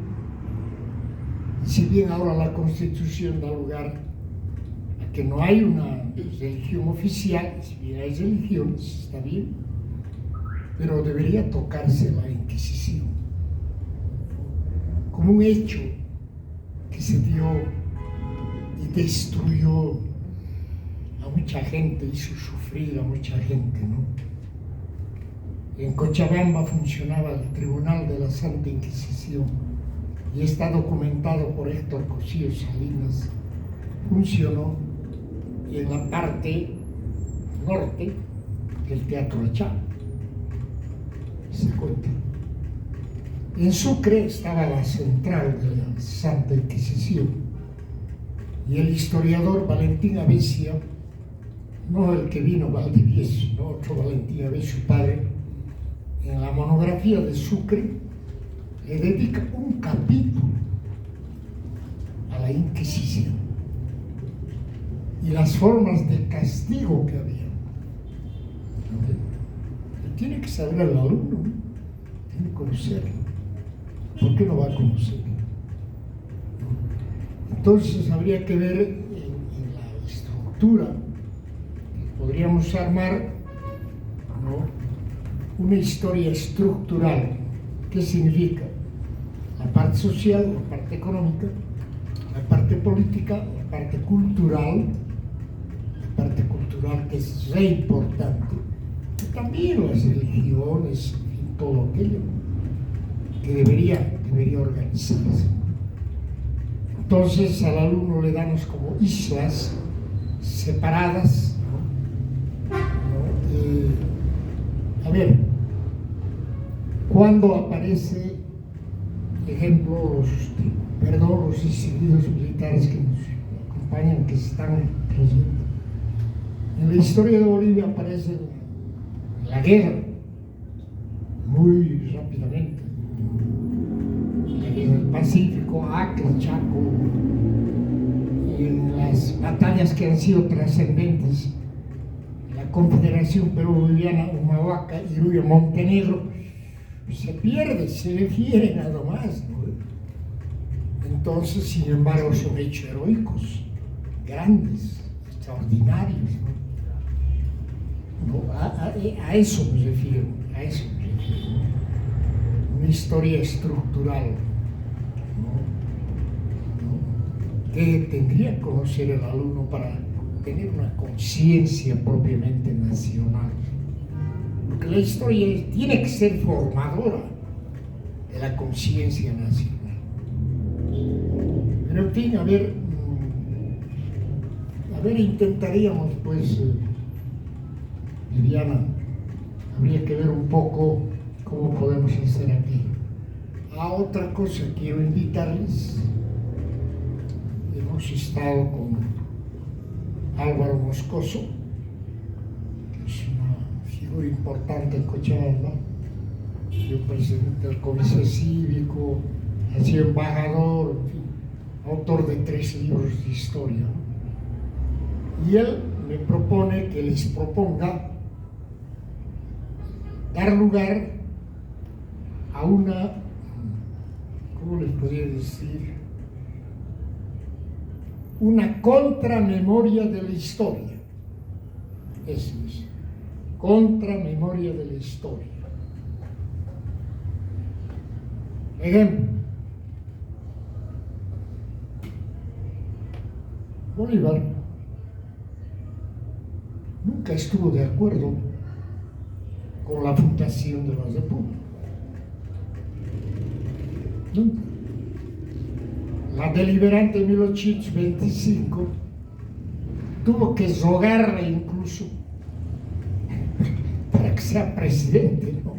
y si bien ahora la Constitución da lugar a que no hay una religión oficial, si bien hay religiones, está bien, pero debería tocarse la Inquisición como un hecho que se dio y destruyó a mucha gente, hizo sufrir a mucha gente, ¿no? En Cochabamba funcionaba el Tribunal de la Santa Inquisición y está documentado por Héctor Cosío Salinas. Funcionó en la parte norte del Teatro Achá. Se cuenta. En Sucre estaba la central de la Santa Inquisición y el historiador Valentín Avesia, no el que vino Valdivieso, no otro Valentín Avesia, su padre, en la monografía de Sucre le dedica un capítulo a la Inquisición y las formas de castigo que había. Tiene que saber el alumno, tiene que conocerlo. ¿Por qué no va a conocerlo? Entonces habría que ver en la estructura que podríamos armar, ¿no?, una historia estructural. ¿Qué significa? La parte social, la parte económica, la parte política, la parte cultural que es re importante, y también las religiones y todo aquello que debería organizarse. Entonces al alumno le damos como islas separadas, ¿no? A ver, ¿cuándo aparece, por ejemplo, los institutos militares que nos acompañan, que están presentes? En la historia de Bolivia aparece la guerra, muy rápidamente. La guerra del Pacífico, Acre, Chaco, y en las batallas que han sido trascendentes, la Confederación Perú-Boliviana, Humahuaca y Rubio Montenegro, se pierde, se refiere nada más, ¿no? Entonces, sin embargo, son hechos heroicos, grandes, extraordinarios, ¿no? No, a eso me refiero, a eso me refiero, ¿no? Una historia estructural, ¿no? Que tendría que conocer el alumno para tener una conciencia propiamente nacional. Porque la historia tiene que ser formadora de la conciencia nacional. Pero en fin, a ver, intentaríamos, pues, Viviana, habría que ver un poco cómo podemos hacer aquí. A otra cosa quiero invitarles. Hemos estado con Álvaro Moscoso, que es una figura importante en Cochabamba, yo presidente del Comité Cívico, ha sido embajador, en fin, autor de 3 libros de historia, ¿no? Y él me propone que les proponga dar lugar a una, ¿cómo les podría decir? Una contramemoria de la historia. Eso es, contramemoria de la historia. Ejemplo, Bolívar nunca estuvo de acuerdo con la fundación de la República. Nunca. La deliberante de 1825 tuvo que rogarle incluso para que sea presidente, ¿no?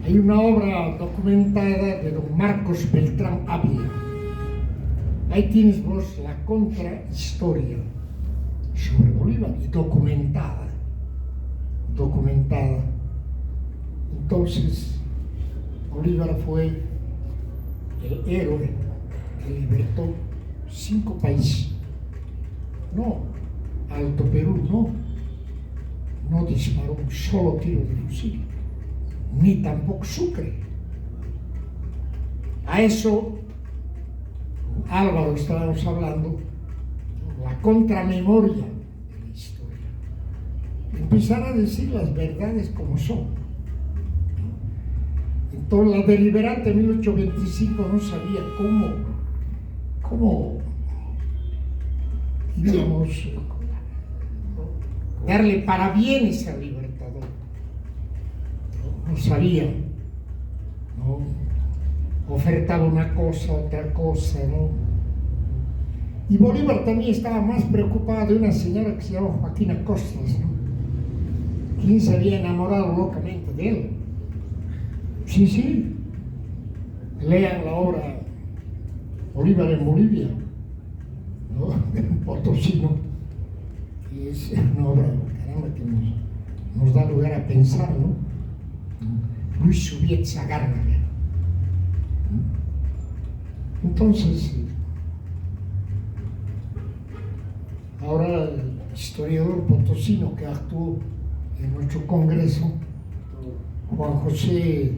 Hay una obra documentada de don Marcos Beltrán Ávila. Ahí tienes vos la contrahistoria sobre Bolívar y documentada. Entonces, Bolívar fue el héroe que libertó 5 países. No, Alto Perú no disparó un solo tiro de fusil, ni tampoco Sucre. A eso, Álvaro, estábamos hablando, la contramemoria de la historia. Empezar a decir las verdades como son. Entonces, la deliberante de 1825 no sabía cómo digamos, darle parabienes al Libertador. No sabía, ¿no? Ofertaba una cosa, otra cosa, ¿no? Y Bolívar también estaba más preocupado de una señora que se llama Joaquina Costas, ¿no? Quien se había enamorado locamente de él. Sí. Lean la obra Bolívar en Bolivia, ¿no? En Potosino. Y es una obra, caramba, que nos da lugar a pensar, ¿no? Luis Subietza Gárnaga. Entonces, ahora el historiador potosino que actuó en nuestro congreso, Juan José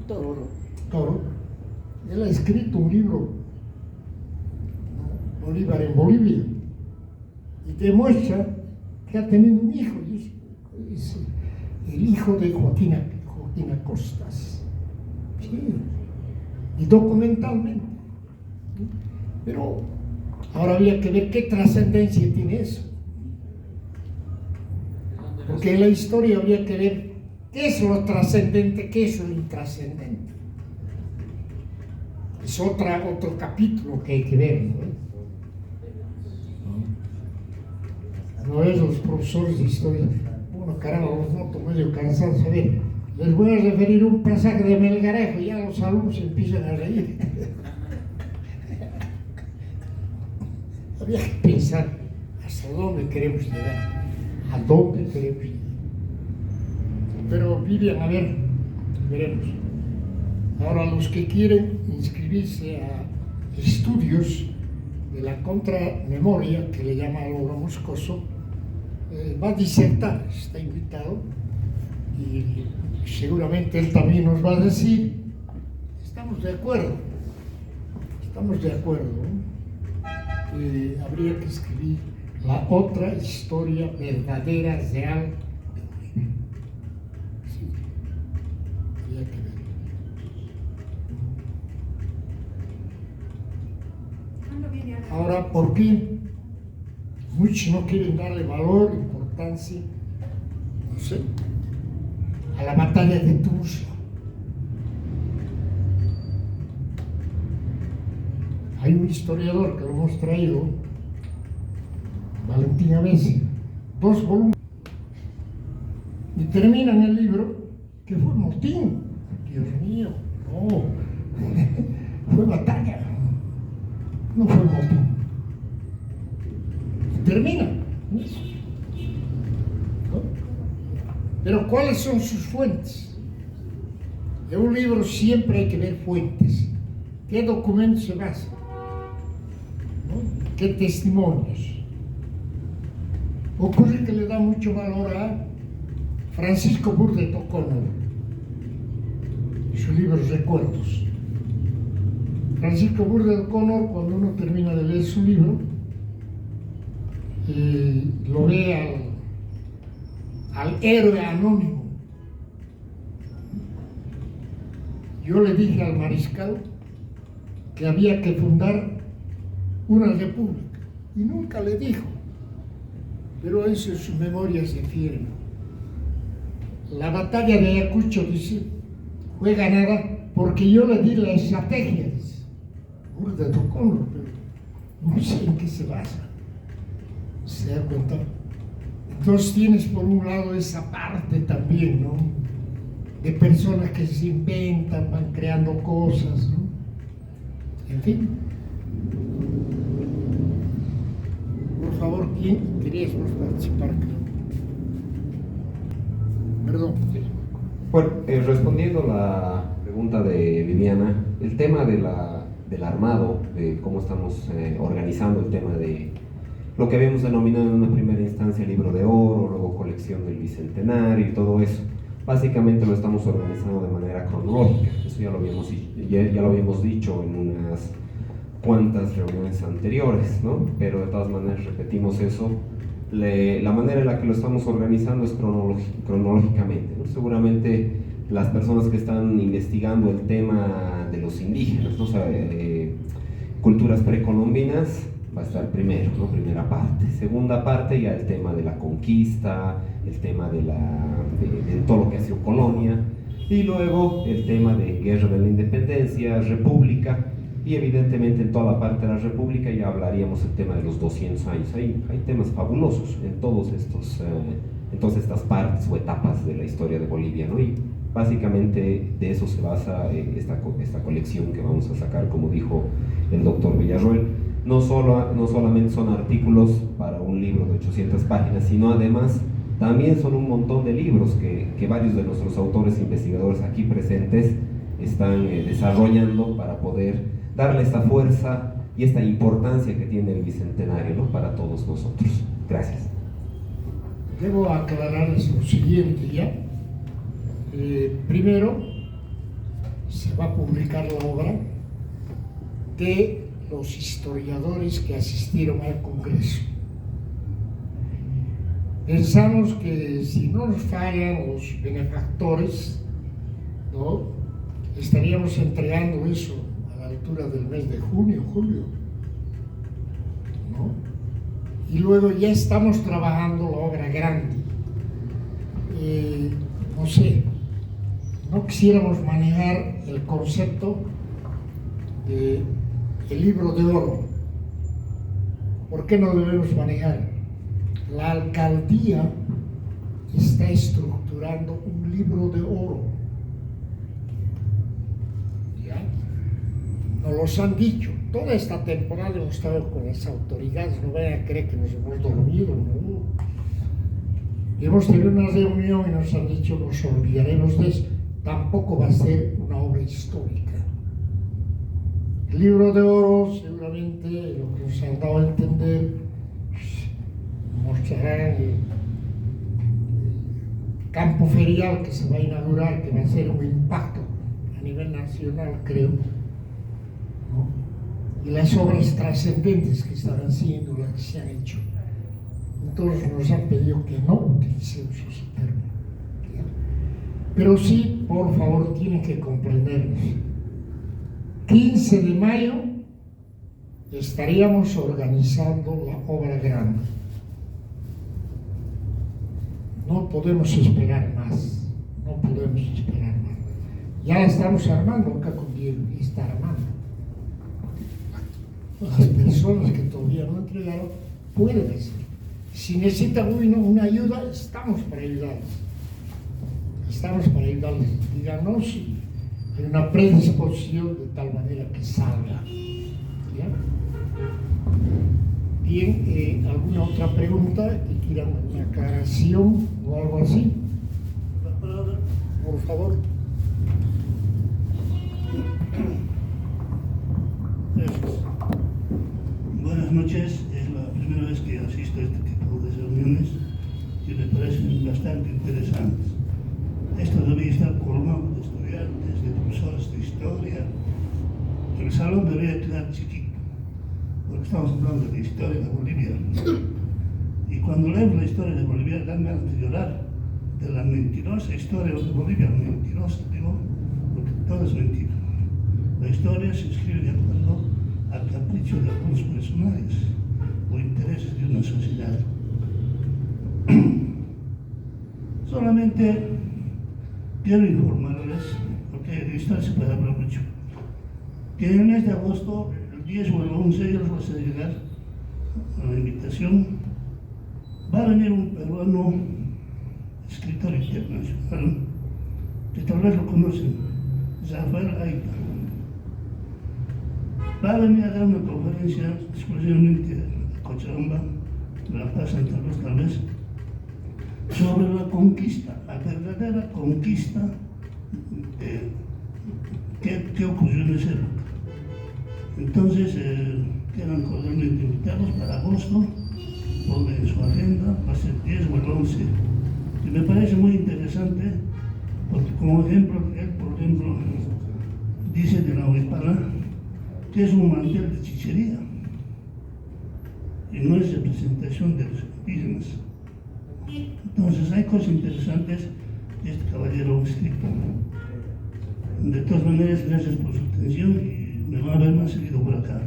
Toro, él ha escrito un libro, Bolívar en Bolivia, y demuestra que ha tenido un hijo, y es el hijo de Joaquina Costas, sí, y documentalmente. Pero ahora había que ver qué trascendencia tiene eso, porque en la historia habría que ver qué es lo trascendente, qué es lo intrascendente. Es otro capítulo que hay que ver, ¿no? No es los profesores de historia. Bueno, caramba, los noto medio cansados. A ver, les voy a referir un pasaje de Melgarejo y ya los alumnos empiezan a reír. Había que pensar hasta dónde queremos llegar, a dónde queremos llegar. Pero Vivian, a ver, veremos. Ahora los que quieren inscribirse estudios de la contramemoria, que le llama Laura Moscoso, va a disertar, está invitado, y seguramente él también nos va a decir, estamos de acuerdo, ¿no? Habría que escribir la otra historia verdadera, real de Bolivia. Sí, habría que ver. Ahora, ¿por qué muchos no quieren darle valor, importancia, no sé, a la batalla de Tunja? Hay un historiador que lo hemos traído, Valentín Avesi, 2 volúmenes, y termina en el libro que fue motín. Dios mío, no, fue batalla, no fue motín. Termina, ¿no? Pero ¿cuáles son sus fuentes? En un libro siempre hay que ver fuentes. ¿Qué documentos se basan? ¿No? ¿Qué testimonios? Ocurre que le da mucho valor a Francisco Burde O'Connor, su libro Recuerdos. Francisco Burde O'Connor, cuando uno termina de leer su libro, lo ve al héroe anónimo. Yo le dije al mariscal que había que fundar una república y nunca le dijo, pero eso en sus memorias se afirma. La batalla de Ayacucho, dice, fue ganada porque yo le di la estrategia, dice Burde O'Connor, pero no sé en qué se basa. ¿Se da cuenta? Entonces tienes por un lado esa parte también, ¿no? De personas que se inventan, van creando cosas, ¿no? En fin. Por favor, ¿quién queríamos participar? Perdón. Bueno, respondiendo a la pregunta de Viviana, el tema del armado, de cómo estamos organizando el tema de lo que habíamos denominado en una primera instancia libro de oro, luego colección del bicentenario y todo eso. Básicamente lo estamos organizando de manera cronológica, eso ya lo habíamos dicho en unas cuantas reuniones anteriores, ¿no? Pero de todas maneras repetimos eso. La manera en la que lo estamos organizando es cronológicamente, ¿no? Seguramente las personas que están investigando el tema de los indígenas, ¿no? O sea, culturas precolombinas, va a estar primero, ¿no? Primera parte. Segunda parte, ya el tema de la conquista, el tema de todo lo que ha sido colonia, y luego el tema de guerra de la independencia, república, y evidentemente en toda la parte de la república ya hablaríamos el tema de los 200 años. Hay temas fabulosos en todas estas partes o etapas de la historia de Bolivia, ¿no? Y básicamente de eso se basa esta colección que vamos a sacar, como dijo el doctor Villarroel. No solamente son artículos para un libro de 800 páginas, sino además también son un montón de libros que varios de nuestros autores e investigadores aquí presentes están desarrollando para poder darle esta fuerza y esta importancia que tiene el Bicentenario, ¿no? Para todos nosotros. Gracias. Debo aclarar lo siguiente ya. Primero, se va a publicar la obra de los historiadores que asistieron al Congreso. Pensamos que si no nos fallan los benefactores, ¿no? Estaríamos entregando eso a la altura del mes de junio, julio, ¿no? Y luego ya estamos trabajando la obra grande. No sé, no quisiéramos manejar el concepto de el libro de oro. ¿Por qué no debemos manejar? La alcaldía está estructurando un libro de oro. ¿Ya? Nos los han dicho. Toda esta temporada hemos estado con las autoridades, no vayan a creer que nos hemos dormido, ¿no? Hemos tenido una reunión y nos han dicho nos olvidaremos de eso. Tampoco va a ser una obra histórica. El libro de oro, seguramente, lo que nos han dado a entender, mostrarán el campo ferial que se va a inaugurar, que va a ser un impacto a nivel nacional, creo, ¿no? Y las obras trascendentes que están haciendo, las que se han hecho. Entonces nos han pedido que no utilicemos ese término. Pero sí, por favor, tienen que comprendernos. 15 de mayo estaríamos organizando la obra grande. No podemos esperar más. No podemos esperar más. Ya la estamos armando, acá conviene estar armando. Las personas que todavía no entregaron pueden decir. Si necesitan una ayuda, estamos para ayudarles. Estamos para ayudarles. Díganos si hay una predisposición de tal manera que salga. ¿Ya? Bien, ¿alguna otra pregunta que quieran una aclaración o algo así? Por favor. Buenas noches, es la primera vez que asisto a este tipo de reuniones que me parecen bastante interesantes. Esto debería estar colmado de estudiantes, de profesores de historia. El salón debería quedar chiquito, porque estamos hablando de la historia de Bolivia. Y cuando leo la historia de Bolivia dan ganas de llorar, de la mentirosa historia de Bolivia, mentirosa, digo, porque todo es mentira. La historia se escribe de acuerdo al capricho de algunos personajes o intereses de una sociedad. Solamente quiero informarles, porque de historia se puede hablar mucho, que en el mes de agosto, el 10 o el 11, yo les voy a hacer llegar a la invitación. Va a venir un peruano, escritor internacional, que tal vez lo conocen, Rafael Aita. Va a venir a dar una conferencia exclusivamente a Cochabamba, de La Paz, Santa Cruz tal vez, sobre la conquista, la verdadera conquista que ocurrió en esa época. Entonces, quedan cordialmente invitados para agosto, pongan en su agenda, va a ser 10 o el 11. Y me parece muy interesante, porque como ejemplo, él, por ejemplo, dice de la Huipala, que es un mantel de chichería, y no es representación de los indígenas. Entonces hay cosas interesantes que este caballero ha escrito. De todas maneras, gracias por su atención y me van a ver más seguido por acá.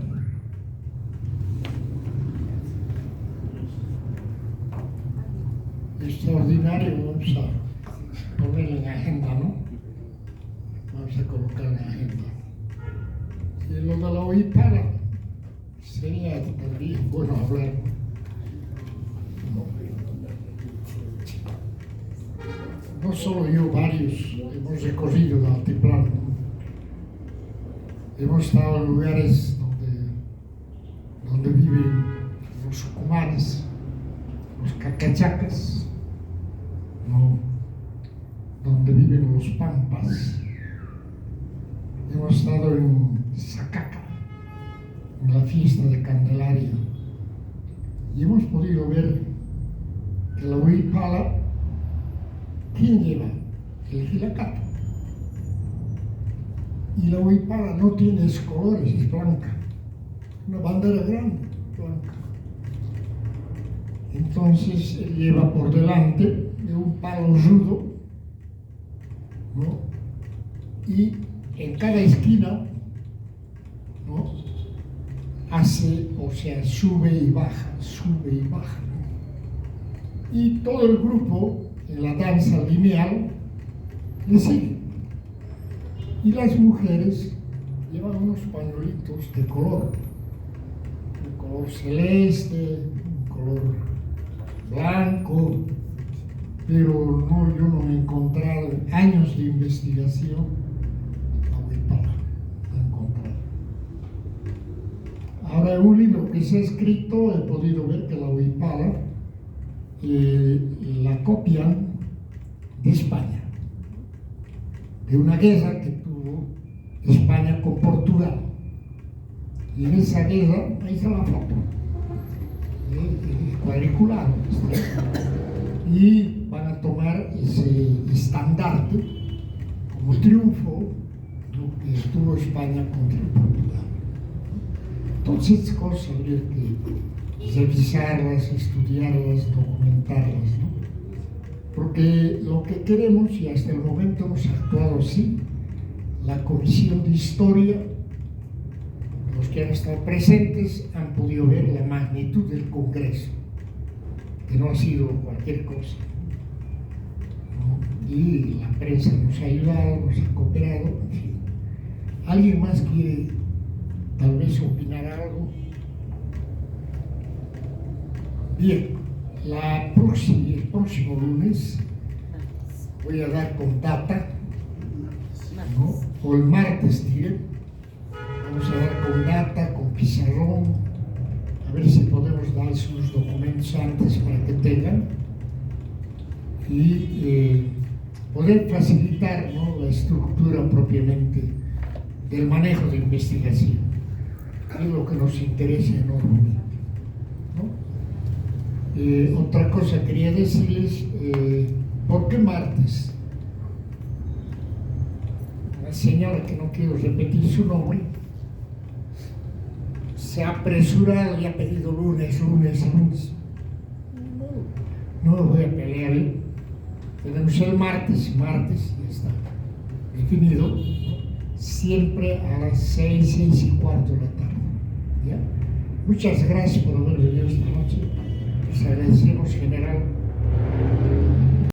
Extraordinario, vamos a poner en agenda, ¿no? Vamos a colocar en agenda. Y lo de la Huipala sería también bueno hablar. No solo yo, varios hemos recorrido el altiplano. Hemos estado en lugares donde viven los sucumares, los cacachacas, ¿no? Donde viven los pampas. Hemos estado en Zacaca, en la fiesta de Candelaria, y hemos podido ver que la Huipala, ¿quién lleva? El Gilacato. Y la Huipala no tiene colores, es blanca, una bandera grande, blanca. Entonces él lleva por delante de un palo rudo, ¿no? Y en cada esquina, ¿no? Hace, o sea, sube y baja, sube y baja. Y todo el grupo, en la danza lineal, le sigue. Y las mujeres llevan unos pañuelitos de color celeste, un color blanco, pero no, yo no me he encontrado en años de investigación la Huipala, no he encontrado. Ahora, en un libro que se ha escrito, he podido ver que la Huipala la copian de España, de una guerra que tuvo España con Portugal. Y en esa guerra, ahí está la foto, el cuadriculado, y van a tomar ese estandarte como triunfo, ¿no?, que tuvo España contra Portugal. Entonces, cosas habría que revisarlas, estudiarlas, documentarlas, ¿no? Porque lo que queremos, y hasta el momento hemos actuado así, la Comisión de Historia, los que han estado presentes han podido ver la magnitud del Congreso, que no ha sido cualquier cosa, ¿no? Y la prensa nos ha ayudado, nos ha cooperado, en fin. ¿Alguien más quiere tal vez opinar algo? Bien, el próximo lunes voy a dar con data, ¿no?, o el martes, diré. Vamos a dar con data, con pizarrón, a ver si podemos dar sus documentos antes para que tengan y poder facilitar, ¿no?, la estructura propiamente del manejo de investigación, que es lo que nos interesa enormemente, ¿no? Otra cosa quería decirles, ¿por qué martes? La señora, que no quiero repetir su nombre, se ha apresurado y ha pedido lunes. No lo voy a pelear, ¿eh? Tenemos el martes, ya está definido, ¿no?, siempre a las 6:15 de la tarde, ¿ya? Muchas gracias por haber venido esta noche. Les agradecemos, general.